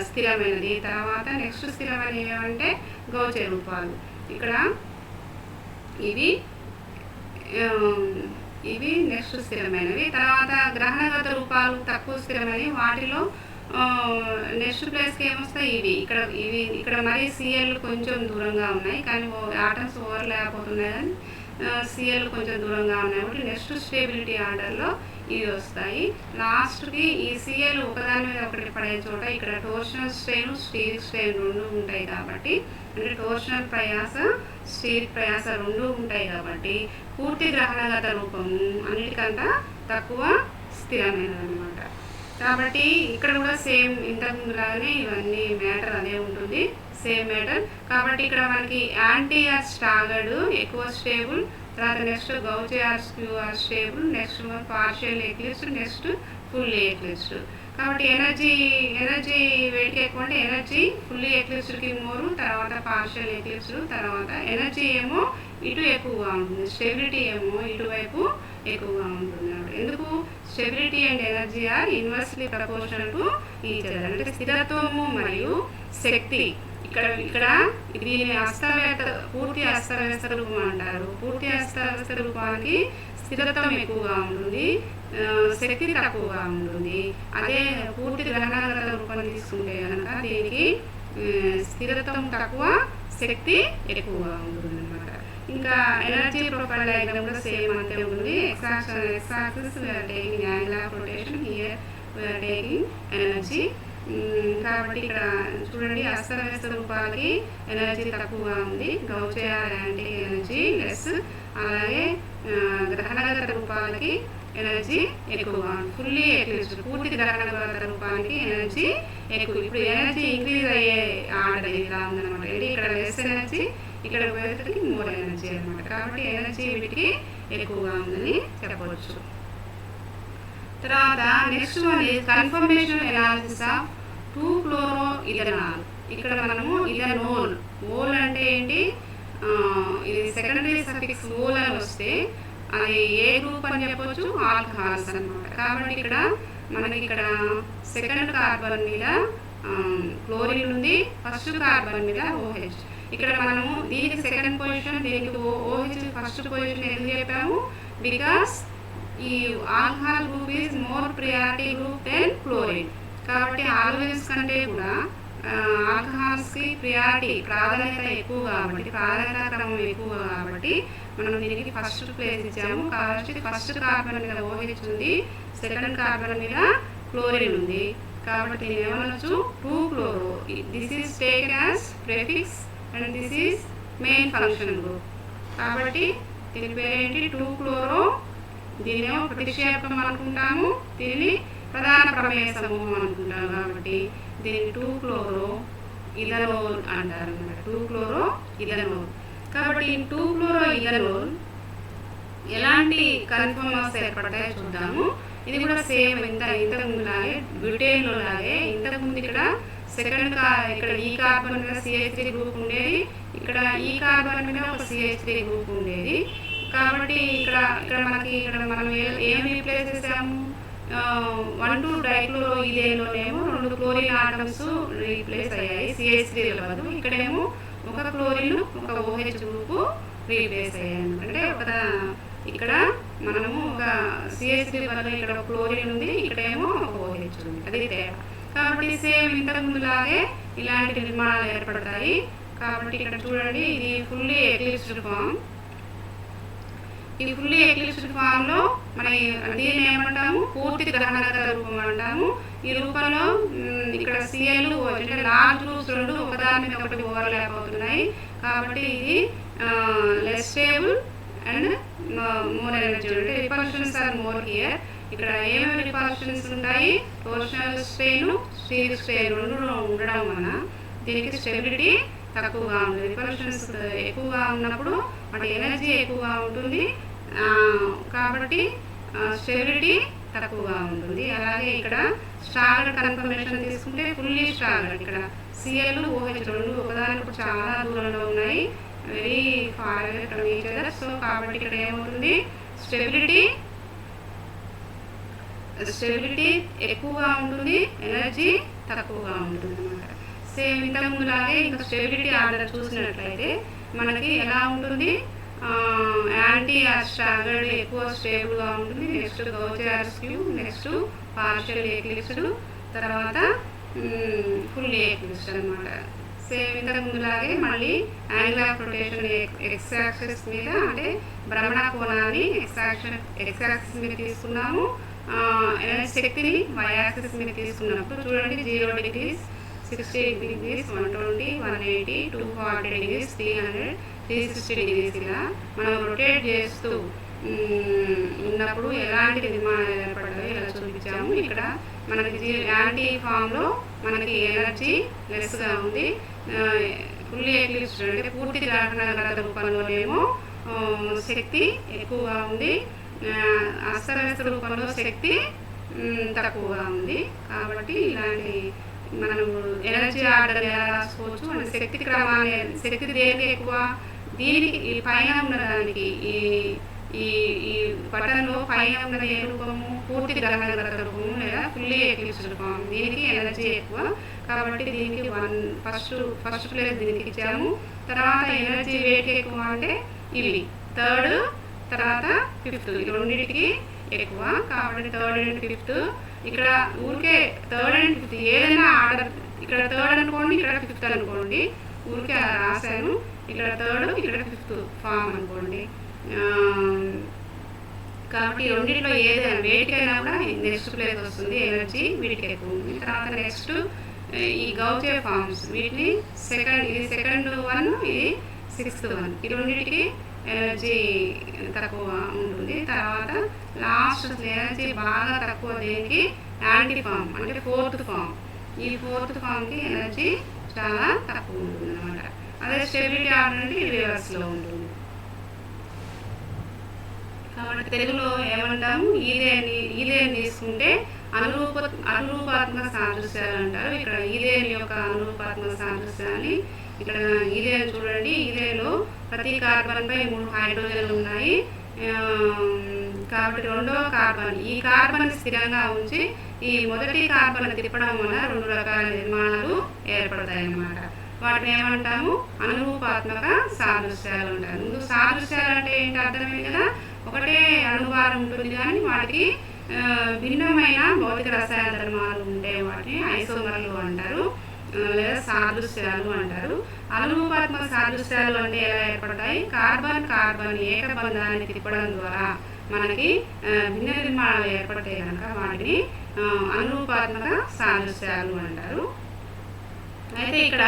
స్థిరమైనది. తర్వాత నెక్స్ట్ స్థిరమైనవి ఏమంటే గౌచే రూపాలు. ఇక్కడ ఇవి నెక్స్ట్ స్థిరమైనవి. తర్వాత గ్రహణగత రూపాలు తక్కువ స్థిరమైనవి, వాటిలో నెక్స్ట్ ప్లేస్కి ఏమొస్తాయి ఇక్కడ మరీ Cl కొంచెం దూరంగా ఉన్నాయి, కానీ ఆటమ్స్ ఓవర్లాప్ అవుతున్నాయి, కానీ Cl కొంచెం దూరంగా ఉన్నాయి. కాబట్టి నెక్స్ట్ స్టేబిలిటీ ఆర్డర్లో ఇవి వస్తాయి. లాస్ట్కి ఈ Cl ఒకదాని మీద ఒకటి పడే చోట ఇక్కడ టోర్షనల్ స్ట్రెయిన్, స్టీరిక్ స్ట్రెయిన్ రెండు ఉంటాయి. కాబట్టి అంటే టోర్షనల్ ప్రయాస, స్టీరిక్ ప్రయాస రెండు ఉంటాయి. కాబట్టి పూర్తి గ్రహణగత రూపము అన్నిటికంటే తక్కువ స్థిరమైనది అనమాట. కాబట్టి ఇక్కడ కూడా సేమ్ ఇంతకుముందులాగానే ఇవన్నీ మ్యాటర్ అదే ఉంటుంది, సేమ్ మ్యాటర్. కాబట్టి ఇక్కడ మనకి యాంటీఆర్ స్టాగర్డ్ ఎక్కువ స్టేబుల్, తర్వాత నెక్స్ట్ గౌచే క్యూఆర్ stable, next partial eclipsed, next fully eclipsed. కాబట్టి ఎనర్జీ వెయిట్ ఎక్కువ అంటే ఎనర్జీ ఫుల్లీ ఎక్లిప్స్డ్కి మోరు, తర్వాత పార్షియల్ ఎక్లిప్స్డ్, తర్వాత ఎనర్జీ ఏమో ఇటు ఎక్కువగా ఉంటుంది, స్టెబిలిటీ ఏమో ఇటువైపు ఎక్కువగా ఉంటుంది. ఎందుకు? Stability and energy are inversely proportional to each other. అంటే స్థిరత్వము మరియు శక్తి. ఇక్కడ దీని పూర్తి అస్తవ్యస్త రూపం అంటారు. పూర్తి అస్తవ్యస్త రూపానికి స్థిరత్వం ఎక్కువగా ఉంటుంది, శక్తి తక్కువగా ఉంటుంది. అదే పూర్తి గ్రహణగత రూపం తీసుకుంటే కనుక దీనికి స్థిరత్వం తక్కువ, శక్తి ఎక్కువగా ఉంటుంది అన్నమాట. ఇంకా ఎనర్జీ ప్రొఫైల్ డయాగ్రామ్ కూడా సేమ్ అంతే ఉంటుంది. X axis we're taking angle of rotation, here we're taking energy. కాబట్టి ఇక్కడ చూడండి, అస్తవ్యస్త రూపాలకి ఎనర్జీ తక్కువగా ఉంది, gauche or anti energy less. అలాగే గ్రహణగత రూపాలకి ఎనర్జీ ఎక్కువగా ఉంది. ఫుల్లీ ఎక్లిప్స్డ్ పూర్తి గ్రహణగత రూపానికి ఎనర్జీ ఎక్కువ. ఇప్పుడు ఎనర్జీ ఇంక్రీజ్ అయ్యే ఆర్డర్ ఇలా ఉందన్నమాట. అంటే ఇక్కడ లెస్ ఎనర్జీ, ఇక్కడ పోయేసరికి మోర్ ఎనర్జీ అనమాట. కాబట్టి ఎనర్జీ వీటికి ఎక్కువగా ఉందని చెప్పవచ్చు. తర్వాత next one is conformation analysis of 2-chloro-ethanol. ఇక్కడ మనము ఇథనోల్, ఓల్ అంటే ఏంటి, ఇది సెకండరీ సఫిక్స్ ఓల్ అని వస్తే అది ఏ గ్రూప్ అని చెప్పొచ్చు, ఆల్కహాల్స్ అనమాట. కాబట్టి ఇక్కడ మనకి ఇక్కడ సెకండ్ కార్బన్ మీద క్లోరిన్ ఉంది, ఫస్ట్ కార్బన్ మీద OH. ఇక్కడ మనము దీనికి సెకండ్ పొజిషన్, దీనికి OH ఫస్ట్ పొజిషన్ ఎందుకు చెప్పాము, బికాస్ ఈ alcohol group is more priority group than chlorine. కాబట్టి ఆల్కహాల్స్ కంటే కూడా ఆల్కహాల్స్కి ప్రాధాన్యత ఎక్కువ కాబట్టి, ప్రాధాన్యత క్రమం ఎక్కువ కాబట్టి మనం దీనికి ఫస్ట్ ప్లేస్ ఇచ్చాము. కాబట్టి ఫస్ట్ కార్బన్ మీద OH ఉంది, సెకండ్ కార్బన్ మీద క్లోరిన్ ఉంది. కాబట్టి దీన్ని ఏమనొచ్చు, 2-chloro. This is taken as prefix and this is main function group. కాబట్టి దీని పేరేంటి, 2-chloro. దీనినేమో ప్రతిక్షేపం అనుకుంటాము, దీనిని ప్రధాన ప్రమేయ సమూహం అనుకుంటాం కాబట్టి దీన్ని 2-క్లోరో ఇథనోల్ అంటారు అన్నమాట. 2-క్లోరో ఇథనోల్. కాబట్టి 2-క్లోరో ఇథనోల్ ఎలాంటి కన్ఫర్మర్స్ ఏర్పడతాయో చూద్దాము. ఇది కూడా సేమ్ ఇంతకు ముందులాగే బ్యూటేన్లో లాగే ఇంతకుముందు ఇక్కడ ఇక్కడ ఈ కార్బన్ మీద CH3 గ్రూప్ ఉండేది, ఇక్కడ ఈ కార్బన్ మీద ఒక CH3 గ్రూప్ ఉండేది. కాబట్టి ఇక్కడ మనం ఏం రీప్లేస్ చేసాము, 1,2 డైక్లోరో ఇథేన్లోనేమో 2 క్లోరిన్ ఆటమ్స్ రీప్లేస్ అయ్యాయి CH3 బదులు. ఇక్కడేమో ఒక క్లోరిన్ ఒక OH గ్రూపు రీప్లేస్ అయ్యాయి. అంటే ఇక్కడ మనము ఒక CH3 బదులు ఇక్కడ ఒక క్లోరిన్ ఉంది, ఇక్కడేమో ఒక OH ఉంది, అది తేడా. కాబట్టి సేమ్ ఇంతకు ముందులాగే ఇలాంటి నిర్మాణాలు ఏర్పడతాయి. కాబట్టి ఇక్కడ చూడండి, ఇది ఫుల్లీ ఎక్లిప్స్డ్ ఫామ్. ఈ ఫుల్లీ ఎక్లిప్స్డ్ ఫామ్లో మన దీన్ని ఏమంటాము, పూర్తి గ్రహణగత రూపం అంటాము. ఈ రూపంలో ఇక్కడ Cl అంటే లార్జ్ గ్రూప్స్ రెండు ఒకదాని మీద ఒకటి ఓవర్లాప్ అవుతున్నాయి. కాబట్టి ఇది less stable and more energy. అంటే రిపల్షన్స్ ఆర్ మోర్ హియర్. ఇక్కడ ఏమేమి రిపల్షన్స్ ఉంటాయి, టోర్షనల్ స్ట్రెయిన్, స్టీరిక్ స్ట్రెయిన్ రెండు ఉండడం వలన దీనికి స్టెబిలిటీ తక్కువగా ఉంటుంది. రిపల్షన్స్ ఎక్కువగా ఉన్నప్పుడు అంటే ఎనర్జీ ఎక్కువగా ఉంటుంది, కాబట్టి స్టెబిలిటీ తక్కువగా ఉంటుంది. అలాగే ఇక్కడ స్టాగర్డ్ కన్ఫర్మేషన్ తీసుకుంటే ఫుల్లీ స్టాగర్డ్. ఇక్కడ Cl OH రెండు ఒకదానికి చాలా దూరంలో ఉన్నాయి, very far away from each other. So కాబట్టి ఇక్కడ ఏమవుతుంది, స్టెబిలిటీ ఎక్కువగా ఉంటుంది, ఎనర్జీ తక్కువగా ఉంటుంది అన్నమాట. సేమ్ ఇంతకు ముందులాగే ఇంకా స్టెబిలిటీ ఆర్డర్ చూసినట్లయితే మనకి ఎలా ఉంటుంది, యాంటీ స్టాగర్డ్ ఎక్కువ స్టేబుల్గా ఉంటుంది, నెక్స్ట్ గౌచియర్స్ క్యూబ్, నెక్స్ట్ పార్షియల్ ఎక్లిప్స్డ్, తర్వాత ఫుల్లీ ఎక్లిప్స్డ్ అనమాట. సేమ్ ఇంతకు ముందులాగే మళ్ళీ angle of rotation X axis మీద అంటే భ్రమణ కోణాన్ని ఎక్స్ యాక్సిస్ మీద తీసుకున్నాము, శక్తిని y యాక్సిస్ మీద తీసుకున్నప్పుడు చూడండి 0 degrees, 60 degrees, 120, 180, 240 degrees, 300, 360 degrees ఇలా మనం రొటేట్ చేస్తూ ఉన్నప్పుడు ఎలాంటి నిర్మాణాలు ఏర్పడతాయో ఇలా చూపించాము. ఇక్కడ మనకి యాంటీ ఫామ్లో మనకి ఎనర్జీ లెస్గా ఉంది, ఫుల్లీ ఎక్లిప్స్డ్ అంటే పూర్తి గ్రహణగత రూపంలోనేమో శక్తి ఎక్కువగా ఉంది, అస్తవ్యస్త రూపంలో శక్తి తక్కువగా ఉంది. కాబట్టి ఇలాంటి మనం ఎనర్జీ ఆర్డర్ ఎలా రాసుకోవచ్చు అంటే శక్తి క్రమాన్ని, శక్తి దేనికి ఎక్కువ, దీనికి ఈ పైన ఉన్నదానికి ఈ పటంలో పైన ఉన్న ఏ రూపము, పూర్తి గ్రహణగత రూపము లేదా ఫుల్లీ ఎక్లిప్స్డ్ రూపం, దీనికి ఎనర్జీ ఎక్కువ. కాబట్టి దీనికి ఫస్ట్ ప్లేస్ దీనికి ఇచ్చాము. తర్వాత ఎనర్జీ వెయిట్ ఎక్కువ అంటే ఇవి 3rd, తర్వాత 5th, ఈ రెండింటికి ఎక్కువ. కాబట్టి 3rd and 5th ఇక్కడ ఊరికే 3rd and 5th ఏదైనా ఆర్డర్, ఇక్కడ 3rd అనుకోండి, ఇక్కడ 5th అనుకోండి, ఊరికే అలా రాశాను. ఇక్కడ 3rd, ఇక్కడ 5th ఫామ్ అనుకోండి. కాబట్టి రెండింటిలో ఏదైనా వేటికైనా కూడా నెక్స్ట్ ప్లేస్ వస్తుంది, ఎనర్జీ వీటికి ఎక్కువ ఉంది. తర్వాత నెక్స్ట్ ఈ గౌచియర్ ఫామ్స్, వీటిని ఇది సెకండ్ 1, ఇది 6th 1, ఈ రెండింటికి ఎనర్జీ తక్కువ ఉంటుంది. తర్వాత లాస్ట్ ఎనర్జీ బాగా తక్కువ దేనికి, యాంటీ ఫామ్ అంటే 4th ఫామ్. ఈ 4th ఫామ్కి ఎనర్జీ చాలా తక్కువ ఉంటుంది అన్నమాట. అదే స్టెబిలిటీ ఆర్డర్ అంటే రివర్స్లో ఉంటుంది. కాబట్టి తెలుగులో ఏమంటాము, ఈథేన్ తీసుకుంటే అనురూపాత్మక సాదృశ్యాలు అంటారు. ఇక్కడ ఈథేన్ యొక్క అనురూపాత్మక సాదృశ్యాన్ని ఇక్కడ ఈథేన్ చూడండి, ఈథేన్లో ప్రతి కార్బన్పై 3 హైడ్రోజన్లు ఉన్నాయి. కాబట్టి రెండవ కార్బన్, ఈ కార్బన్ స్థిరంగా ఉంచి ఈ మొదటి కార్బన్ తిప్పడం వల్ల 2 రకాల నిర్మాణాలు ఏర్పడతాయి అన్నమాట. వాటిని ఏమంటాము, అనురూపాత్మక సాదృశ్యాలు అంటారు. ముందు సాదృశ్యాలు అంటే ఏంటి అర్థమైంది కదా, ఒకటే అణుభారం ఉంటుంది కానీ వాటికి భిన్నమైన భౌతిక రసాయన ధర్మాలు ఉండే వాటిని ఐసోమర్లు అంటారు లేదా సాదృశ్యాలు అంటారు. అనురూపాత్మక సాదృశ్యాలు అంటే ఎలా ఏర్పడతాయి, కార్బన్ ఏకబంధాన్ని తిప్పడం ద్వారా మనకి భిన్న నిర్మాణాలు ఏర్పడతాయి కనుక వాటిని అనురూపాత్మక సాదృశ్యాలు అంటారు. అయితే ఇక్కడ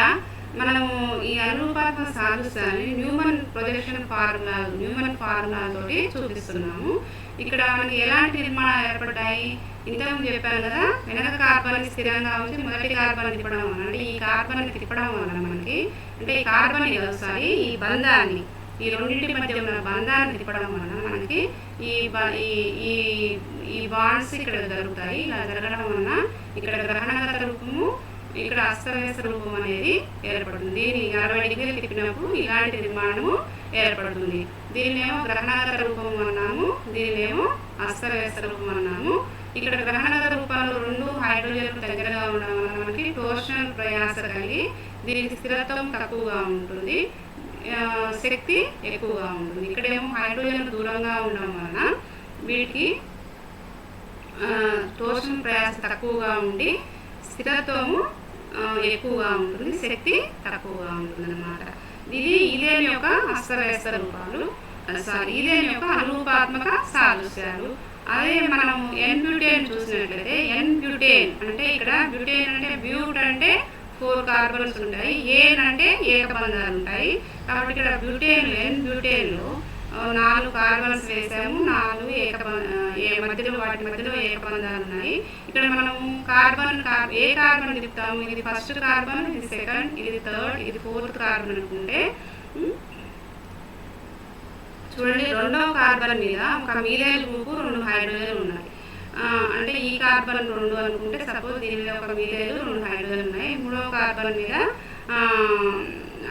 మనము ఈ అనురూపాత్మక సాదృశ్యాన్ని న్యూమన్ ఫార్ములాతోటి చూపిస్తున్నాము. ఇక్కడ మనకి ఎలాంటి నిర్మాణాలు ఏర్పడ్డాయి ఇంతకుముందు చెప్పాను కదా. వెనక కార్బన్ స్థిరంగా ఉంచి మొదటి కార్బన్ తిప్పడం వలన, అంటే ఈ కార్బన్ తిప్పడం వలన మనకి, అంటే ఈ కార్బన్ ఈ బంధాన్ని, ఈ రెండింటి మధ్య ఉన్న బంధాన్ని తిప్పడం వలన మనకి ఈ బాండ్స్ ఇక్కడ జరుగుతాయి. ఇలా జరగడం వలన ఇక్కడ గ్రహణగత రూపము, ఇక్కడ అస్తవ్యస్త రూపం అనేది ఏర్పడుతుంది. దీన్ని 60 డిగ్రీలు తిప్పినప్పుడు ఇలాంటి నిర్మాణము ఏర్పడుతుంది. దీనినేమో గ్రహణగత రూపం అన్నాము, దీనినేమో అస్తవ్యస్త రూపం అన్నాము. ఇక్కడ గ్రహణగత రూపాలు 2 హైడ్రోజన్లు దగ్గరగా ఉండడం వలన మనకి టోర్షనల్ ప్రయాస కలిగి దీనికి స్థిరత్వం తక్కువగా ఉంటుంది, శక్తి ఎక్కువగా ఉంటుంది. ఇక్కడేమో హైడ్రోజన్లు దూరంగా ఉండడం వలన వీటికి టోర్షన్ ప్రయాస తక్కువగా ఉండి స్థిరత్వము ఎక్కువగా ఉంటుంది, శక్తి తక్కువగా ఉంటుంది అన్నమాట. ఇది ఈథేన్ యొక్క అస్తవ్యస్త రూపాలు, ఈథేన్ యొక్క అనురూపాత్మక సాదృశ్యాలు. అదే మనం ఎన్ బ్యూటేన్ చూసినట్లయితే, ఎన్ బ్యూటేన్ అంటే ఇక్కడ బ్యూటేన్ అంటే బ్యూట్ అంటే 4 కార్బన్స్ ఉంటాయి, ఏన్ అంటే ఏకబంధాలు ఉంటాయి. కాబట్టి ఇక్కడ ఎన్ బ్యూటేన్లో 4 కార్బన్స్ వేసాము, 4 వాటి మధ్యలో ఏకబంధాలు ఉన్నాయి. ఇక్కడ మనము ఏ కార్బన్ తిప్పుతాము, ఇది ఫస్ట్ కార్బన్, ఇది సెకండ్, ఇది థర్డ్, ఇది 4th కార్బన్ అనుకుంటే చూడండి, 2వ కార్బన్ మీద ఒక మీథైల్ గ్రూపు 2 హైడ్రోజన్లు ఉన్నాయి. అంటే ఈ కార్బన్ 2 అనుకుంటే సపోజ్ దీని మీద ఒక మీథైల్ 2 హైడ్రోజన్లు ఉన్నాయి. 3వ కార్బన్ మీద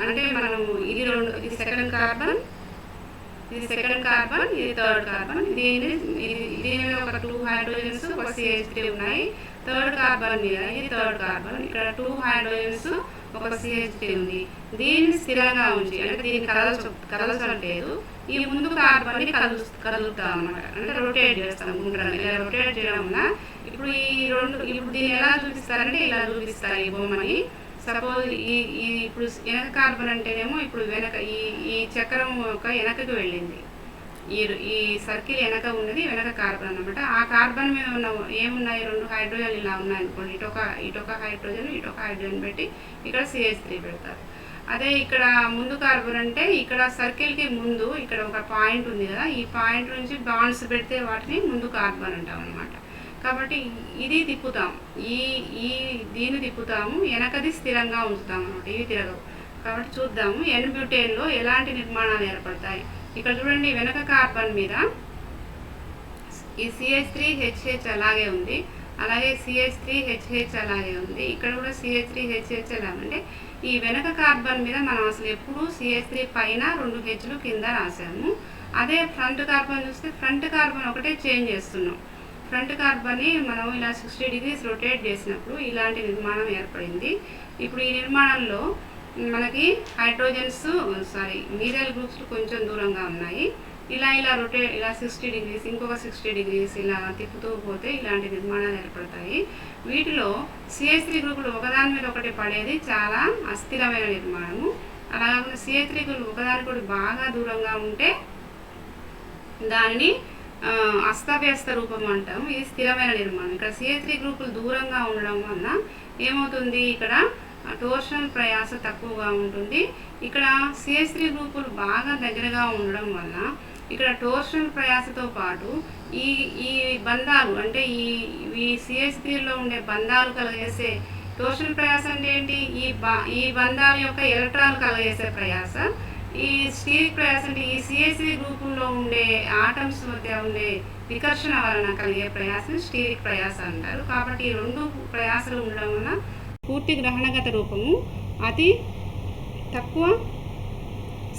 అంటే మనం ఇది సెకండ్ కార్బన్, ఇది థర్డ్ కార్బన్, దీని మీద ఒక 2 హైడ్రోజన్స్, ఒక CH3 ఉన్నాయి. థర్డ్ కార్బన్ మీద ఇది థర్డ్ కార్బన్, ఇక్కడ 2 హైడ్రోజన్స్, ఒక CH3 ఉంది. దీన్ని స్థిరంగా ఉంచి, అంటే దీన్ని కదలచలేదు, ఈ ముందు కార్బన్ని కదులుతాం అన్నమాట, అంటే రొటేట్ చేస్తాం గుండ్రంగా. ఇలా రొటేట్ చేయడం వల్ల ఇప్పుడు ఇప్పుడు దీన్ని ఎలా చూపిస్తారంటే ఇలా చూపిస్తారు ఈ బొమ్మని. సపోజ్ ఇప్పుడు వెనక కార్బన్ అంటేనేమో ఇప్పుడు ఈ చక్రం యొక్క వెనకకి వెళ్ళింది, ఈ సర్కిల్ వెనక ఉన్నది వెనక కార్బన్ అనమాట. ఆ కార్బన్ మీద ఉన్న ఏమున్నాయి, 2 హైడ్రోజన్ ఇలా ఉన్నాయి అనుకోండి, ఇటొక హైడ్రోజన్ పెట్టి ఇక్కడ CH3 పెడతారు. అదే ఇక్కడ ముందు కార్బన్ అంటే ఇక్కడ సర్కిల్కి ముందు ఇక్కడ ఒక పాయింట్ ఉంది కదా, ఈ పాయింట్ నుంచి బాండ్స్ పెడితే వాటిని ముందు కార్బన్ అంటాం అనమాట. కాబట్టి ఇది తిప్పుతాం, దీన్ని తిప్పుతాము, వెనకది స్థిరంగా ఉంచుతాం అనమాట, ఇవి తిరగవు. కాబట్టి చూద్దాము ఎన్ బ్యూటేన్లో ఎలాంటి నిర్మాణాలు ఏర్పడతాయి. ఇక్కడ చూడండి, వెనక కార్బన్ మీద ఈ CH3HH అలాగే ఉంది, అలాగే CH3HH అలాగే ఉంది, ఇక్కడ కూడా CH3HH అలాగే. ఈ వెనక కార్బన్ మీద మనం అసలు ఎప్పుడు CH3 పైన 2 Hలు కింద రాసాము. అదే ఫ్రంట్ కార్బన్ చూస్తే ఫ్రంట్ కార్బన్ ఒకటే చేంజ్ చేస్తున్నాం. ఫ్రంట్ కార్బన్ని మనం ఇలా 60 డిగ్రీస్ రొటేట్ చేసినప్పుడు ఇలాంటి నిర్మాణం ఏర్పడింది. ఇప్పుడు ఈ నిర్మాణంలో మనకి మీథైల్ గ్రూప్స్ కొంచెం దూరంగా ఉన్నాయి. ఇలా 60 డిగ్రీస్, ఇంకొక 60 డిగ్రీస్ ఇలా తిప్పుతూ పోతే ఇలాంటి నిర్మాణాలు ఏర్పడతాయి. వీటిలో CH3 గ్రూపులు ఒకదాని మీద ఒకటి పడేది చాలా అస్థిరమైన నిర్మాణము. అలా కాకుండా CH3 గ్రూపులు ఒకదానికొకటి బాగా దూరంగా ఉంటే దానిని అస్తవ్యస్త రూపం అంటాము. ఇది స్థిరమైన నిర్మాణం. ఇక్కడ CH3 గ్రూపులు దూరంగా ఉండడం వలన ఏమవుతుంది, ఇక్కడ టోర్షనల్ ప్రయాస తక్కువగా ఉంటుంది. ఇక్కడ CH3 గ్రూపులు బాగా దగ్గరగా ఉండడం వల్ల ఇక్కడ టోర్షనల్ ప్రయాసతో పాటు ఈ బంధాలు, అంటే ఈ CH3లో ఉండే బంధాలు కలగజేసే టోర్షనల్ ప్రయాస అంటే ఏంటి, ఈ బంధాల యొక్క ఎలక్ట్రాన్లు కలగజేసే ప్రయాస. ఈ స్టీరిక్ ప్రయాస అంటే ఈ CH3 గ్రూపుల్లో ఉండే ఆటమ్స్ మధ్య ఉండే వికర్షణ వలన కలిగే ప్రయాసను స్టీరిక్ ప్రయాస అంటారు. కాబట్టి ఈ 2 ప్రయాసలు ఉండడం వలన పూర్తి గ్రహణగత రూపము అతి తక్కువ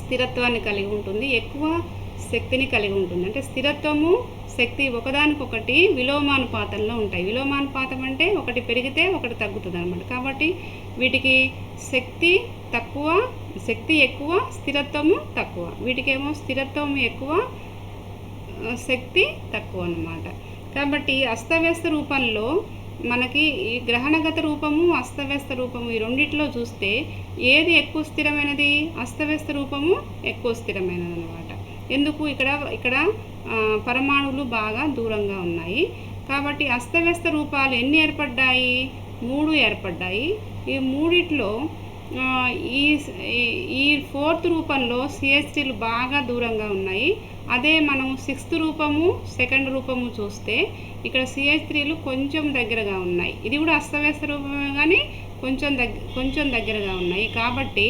స్థిరత్వాన్ని కలిగి ఉంటుంది, ఎక్కువ శక్తిని కలిగి ఉంటుంది. అంటే స్థిరత్వము, శక్తి ఒకదానికొకటి విలోమానుపాతంలో ఉంటాయి. విలోమానుపాతం అంటే ఒకటి పెరిగితే ఒకటి తగ్గుతుంది అనమాట. కాబట్టి వీటికి శక్తి ఎక్కువ, స్థిరత్వము తక్కువ. వీటికేమో స్థిరత్వం ఎక్కువ, శక్తి తక్కువ అన్నమాట. కాబట్టి అస్తవ్యస్త రూపంలో మనకి ఈ గ్రహణగత రూపము, అస్తవ్యస్త రూపము ఈ రెండిట్లో చూస్తే ఏది ఎక్కువ స్థిరమైనది, అస్తవ్యస్త రూపము ఎక్కువ స్థిరమైనది అన్నమాట. ఎందుకు, ఇక్కడ పరమాణువులు బాగా దూరంగా ఉన్నాయి. కాబట్టి అస్తవ్యస్త రూపాలు ఎన్ని ఏర్పడ్డాయి, 3 ఏర్పడ్డాయి. ఈ మూడిట్లో ఈ ఈ ఫోర్త్ రూపంలో CH3లు బాగా దూరంగా ఉన్నాయి. అదే మనం సిక్స్త్ రూపము సెకండ్ రూపము చూస్తే ఇక్కడ CH3లు కొంచెం దగ్గరగా ఉన్నాయి. ఇది కూడా అస్తవ్యస్త రూపమే కానీ కొంచెం దగ్గరగా ఉన్నాయి. కాబట్టి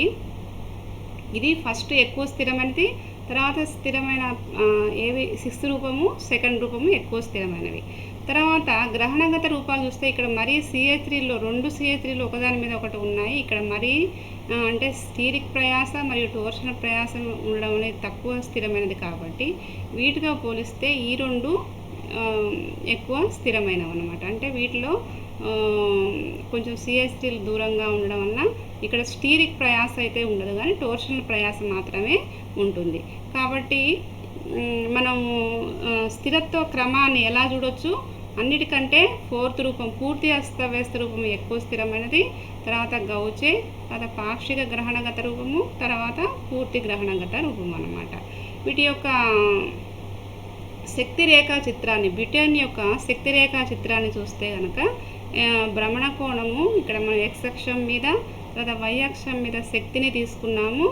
ఇది ఫస్ట్ ఎక్కువ స్థిరమైనది, తర్వాత స్థిరమైన ఏవి సిక్స్త్ రూపము సెకండ్ రూపము ఎక్కువ స్థిరమైనవి. తర్వాత గ్రహణగత రూపాలు చూస్తే ఇక్కడ మరీ CH3లో 2 CH3లు ఒకదాని మీద ఒకటి ఉన్నాయి. ఇక్కడ మరీ అంటే స్టీరిక్ ప్రయాస మరియు టోర్షనల్ ప్రయాసం ఉండడం అనేది తక్కువ స్థిరమైనది. కాబట్టి వీటితో పోలిస్తే ఈ రెండు ఎక్కువ స్థిరమైనవి అన్నమాట. అంటే వీటిలో కొంచెం CH3లు దూరంగా ఉండడం వలన ఇక్కడ స్టీరిక్ ప్రయాస అయితే ఉండదు, కానీ టోర్షనల్ ప్రయాస మాత్రమే ఉంటుంది. కాబట్టి మనము స్థిరత్వ క్రమాన్ని ఎలా చూడొచ్చు? అన్నిటికంటే ఫోర్త్ రూపం పూర్తి అస్తవ్యస్త రూపము ఎక్కువ స్థిరమైనది, తర్వాత గౌచే, తర్వాత పాక్షిక గ్రహణగత రూపము, తర్వాత పూర్తి గ్రహణగత రూపము అన్నమాట. వీటి యొక్క శక్తి రేఖా చిత్రాన్ని, బ్యూటేన్ యొక్క శక్తి రేఖా చిత్రాన్ని చూస్తే కనుక భ్రమణ కోణము ఇక్కడ మనం X అక్షం మీద, తర్వాత Y అక్షం మీద శక్తిని తీసుకున్నాము.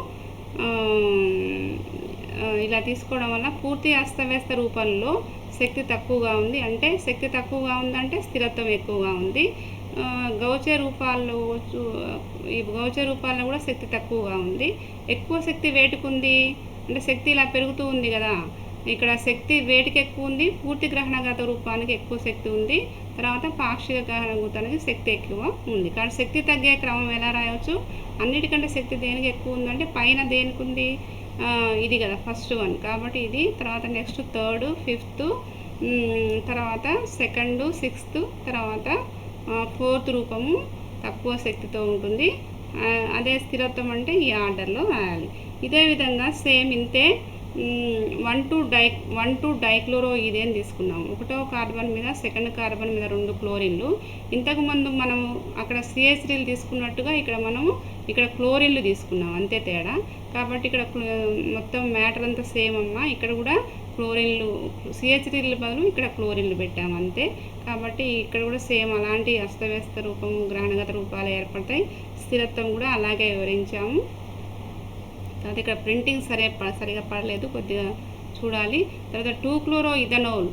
ఇలా తీసుకోవడం వల్ల పూర్తి అస్తవ్యస్త రూపంలో శక్తి తక్కువగా ఉంది. అంటే శక్తి తక్కువగా ఉందంటే స్థిరత్వం ఎక్కువగా ఉంది. గౌచే రూపాల్లో కూడా శక్తి తక్కువగా ఉంది. ఎక్కువ శక్తి వేటికి ఉంది అంటే శక్తి ఇలా పెరుగుతూ ఉంది కదా, ఇక్కడ శక్తి వేటికి ఎక్కువ ఉంది, పూర్తి గ్రహణగత రూపానికి ఎక్కువ శక్తి ఉంది, తర్వాత పాక్షిక గ్రహణగతానికి శక్తి ఎక్కువ ఉంది. కానీ శక్తి తగ్గే క్రమం ఎలా రాయవచ్చు? అన్నిటికంటే శక్తి దేనికి ఎక్కువ ఉందంటే పైన దేనికి ఉంది, ఇది కదా ఫస్ట్ వన్. కాబట్టి ఇది, తర్వాత నెక్స్ట్ థర్డ్, ఫిఫ్త్, తర్వాత సెకండ్, సిక్స్త్, తర్వాత ఫోర్త్ రూపము తక్కువ శక్తితో ఉంటుంది. అదే స్థిరత్వం అంటే ఈ ఆర్డర్లో రాయాలి. ఇదే విధంగా సేమ్ ఇంతే 1,2 డైక్లోరో ఇదేం తీసుకున్నాము. ఒకటో కార్బన్ మీద సెకండ్ కార్బన్ మీద 2 క్లోరిన్లు. ఇంతకుముందు మనము అక్కడ CH3లు తీసుకున్నట్టుగా ఇక్కడ క్లోరిన్లు తీసుకున్నాం, అంతే తేడా. కాబట్టి ఇక్కడ మొత్తం మ్యాటర్ అంతా సేమ్ అమ్మ. ఇక్కడ కూడా క్లోరిన్లు, CH3ల బదులు ఇక్కడ క్లోరిన్లు పెట్టాము అంతే. కాబట్టి ఇక్కడ కూడా సేమ్ అలాంటి అస్తవ్యస్త రూపము గ్రహణగత రూపాలు ఏర్పడతాయి. స్థిరత్వం కూడా అలాగే వివరించాము. తర్వాత ఇక్కడ ప్రింటింగ్ సరిగా పడలేదు, కొద్దిగా చూడాలి. తర్వాత 2-క్లోరోఇథనాల్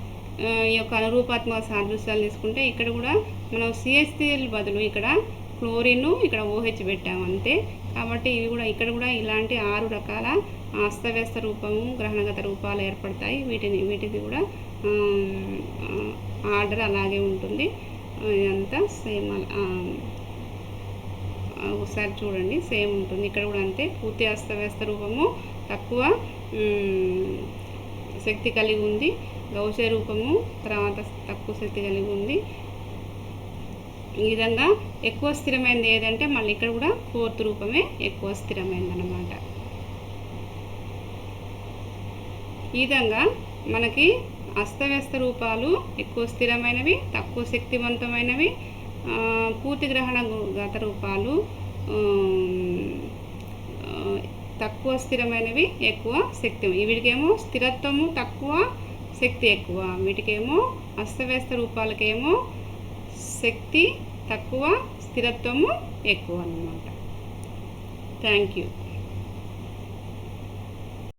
యొక్క అనురూపాత్మక సాదృశ్యాలు తీసుకుంటే ఇక్కడ కూడా మనం CH3ల బదులు ఇక్కడ క్లోరిన్, ఇక్కడ OH పెట్టాము అంతే. కాబట్టి ఇవి కూడా ఇక్కడ కూడా ఇలాంటి 6 రకాల అస్తవ్యస్త రూపము గ్రహణగత రూపాలు ఏర్పడతాయి. వీటిది కూడా ఆర్డర్ అలాగే ఉంటుంది. ఇదంతా సేమ్ ఒకసారి చూడండి, సేమ్ ఉంటుంది. ఇక్కడ కూడా అంతే, పూర్తి అస్తవ్యస్త రూపము తక్కువ శక్తి కలిగి ఉంది, గౌచే రూపము తర్వాత తక్కువ శక్తి కలిగి ఉంది. ఈ విధంగా ఎక్కువ స్థిరమైనది ఏదంటే మళ్ళీ ఇక్కడ కూడా ఫోర్త్ రూపమే ఎక్కువ స్థిరమైనది అన్నమాట. ఈ విధంగా మనకి అస్తవ్యస్త రూపాలు ఎక్కువ స్థిరమైనవి, తక్కువ శక్తివంతమైనవి, పూర్తి గ్రహణగత రూపాలు తక్కువ స్థిరమైనవి, ఎక్కువ శక్తి. వీటికేమో స్థిరత్వము తక్కువ, శక్తి ఎక్కువ. వీటికేమో అస్తవ్యస్త రూపాలకేమో శక్తి తక్కువ, స్థిరత్వము ఎక్కువ అన్నమాట. Thank you.